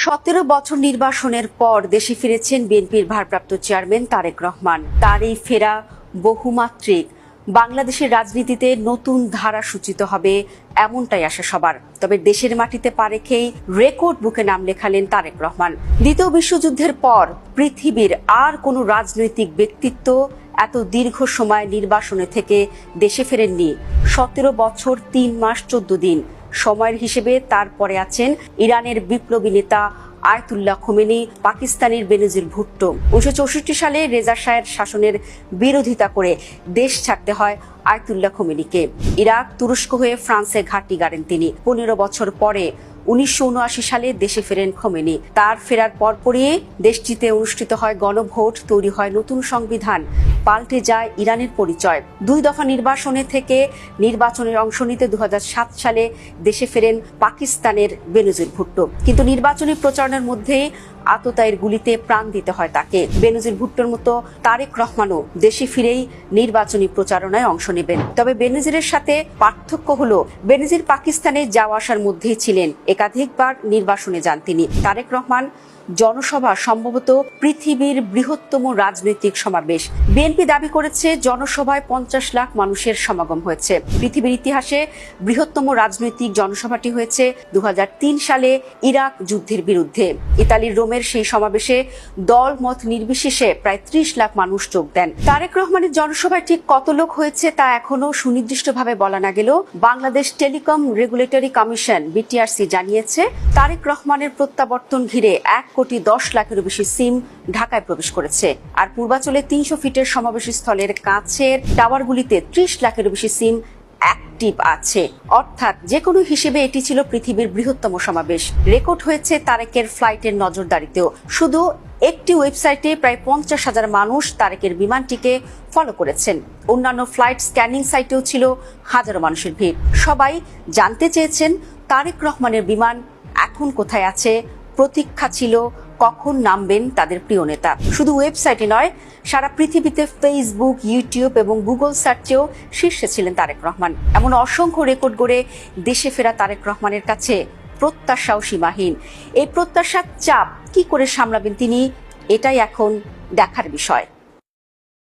17 বছর নির্বাসনের পর দেশে ফিরেছেন বিএনপির ভারপ্রাপ্ত চেয়ারম্যান তারেক রহমান। তার এই ফেরা বহুমাত্রিক বাংলাদেশের রাজনীতিতে নতুন ধারা সূচিত হবে এমনটাই আশা সবার। তবে দেশের মাটিতে পা রেখেই রেকর্ড বুকে নাম লেখালেন তারেক রহমান। দ্বিতীয় বিশ্বযুদ্ধের পর পৃথিবীর আর কোনো রাজনৈতিক ব্যক্তিত্ব এত দীর্ঘ সময় নির্বাসনে থেকে দেশে ফেরেননি। 17 বছর 3 মাস 14 দিন সময়ের হিসেবে তারপরে আছেন ইরানের বিপ্লবী নেতা আয়াতুল্লাহ খোমেনি, পাকিস্তানের বেনজির ভুট্টো। 1964 সালে রেজা শাহের শাসনের বিরোধিতা করে দেশ ছাড়তে হয় আয়াতুল্লাহ খোমেনিকে। ইরাক, তুরস্ক হয়ে ফ্রান্সে ঘাঁটি গাড়েন তিনি। 15 বছর পরে 1979 সালে দেশে ফেরেন খোমেনি। তার ফেরার পরপরই দেশটিতে অনুষ্ঠিত হয় গণভোট, তৈরি হয় নতুন সংবিধান, পাল্টে যায় ইরানের পরিচয়। 2 দফা নির্বাসনে থেকে নির্বাচনের অংশ নিতে 2007 সালে দেশে ফেরেন পাকিস্তানের বেনজির ভুট্টো। কিন্তু নির্বাচনী প্রচারণার মধ্যেই আততায়ীর গুলিতে প্রাণ দিতে হয় তাকে। বেনজির ভুট্টোর মতো তারেক রহমানও দেশে ফিরেই নির্বাচনী প্রচারণায় অংশ নেবেন। তবে বেনজিরের সাথে পার্থক্য হলো, বেনজির পাকিস্তানে যাওয়া আসার মধ্যেই ছিলেন। একাধিকবার নির্বাসনে যান তিনি। তারেক রহমান জনসভা সম্ভবত পৃথিবীর বৃহত্তম রাজনৈতিক সমাবেশ। বিএনপি দাবি করেছে জনসভায় 50 লাখ মানুষের সমাগম হয়েছে। পৃথিবীর ইতিহাসে বৃহত্তম রাজনৈতিক জনসভাটি হয়েছে 2003 সালে ইরাক যুদ্ধের বিরুদ্ধে। ইতালির রোমের সেই সমাবেশে দল মত নির্বিশেষে প্রায় 30 লাখ মানুষ যোগ দেন। তারেক রহমানের জনসভায় ঠিক কত লোক হয়েছে তা এখনো সুনির্দিষ্টভাবে বলা না গেলেও Bangladesh telecom regulatory commission BTRC জানিয়েছে তারেক রহমানের প্রত্যাবর্তন ঘিরে 1,10 লাখেরও বেশি সিম ঢাকায় প্রবেশ করেছে। আর পূর্বাঞ্চলে 300 ফিটের সমাবেশ স্থলের কাছের টাওয়ারগুলিতে 30 লাখেরও বেশি সিম অ্যাক্টিভ আছে। অর্থাৎ যে কোনো হিসেবে এটি ছিল পৃথিবীর বৃহত্তম সমাবেশ। রেকর্ড হয়েছে তারেকের ফ্লাইটের নজরদারিতেও। শুধু একটি ওয়েবসাইটে প্রায় 50,000 মানুষ তারেকের বিমানটিকে ফলো করেছেন। অন্যান্য ফ্লাইট স্ক্যানিং সাইটেও ছিল হাজারো মানুষের ভিড়। সবাই জানতে চেয়েছেন তারেক রহমানের বিমান এখন কোথায় আছে। প্রতীক্ষা ছিল কখন নামবেন তাদের প্রিয় নেতা। শুধু ওয়েবসাইটে নয়, সারা পৃথিবীতে ফেসবুক, ইউটিউব এবং গুগল সার্চেও শীর্ষে ছিলেন তারেক রহমান। এমন অসংখ্য রেকর্ড গড়ে দেশে ফেরা তারেক রহমানের কাছে প্রত্যাশাও সীমাহীন। এই প্রত্যাশার চাপ কি করে সামলাবেন তিনি, এটাই এখন দেখার বিষয়।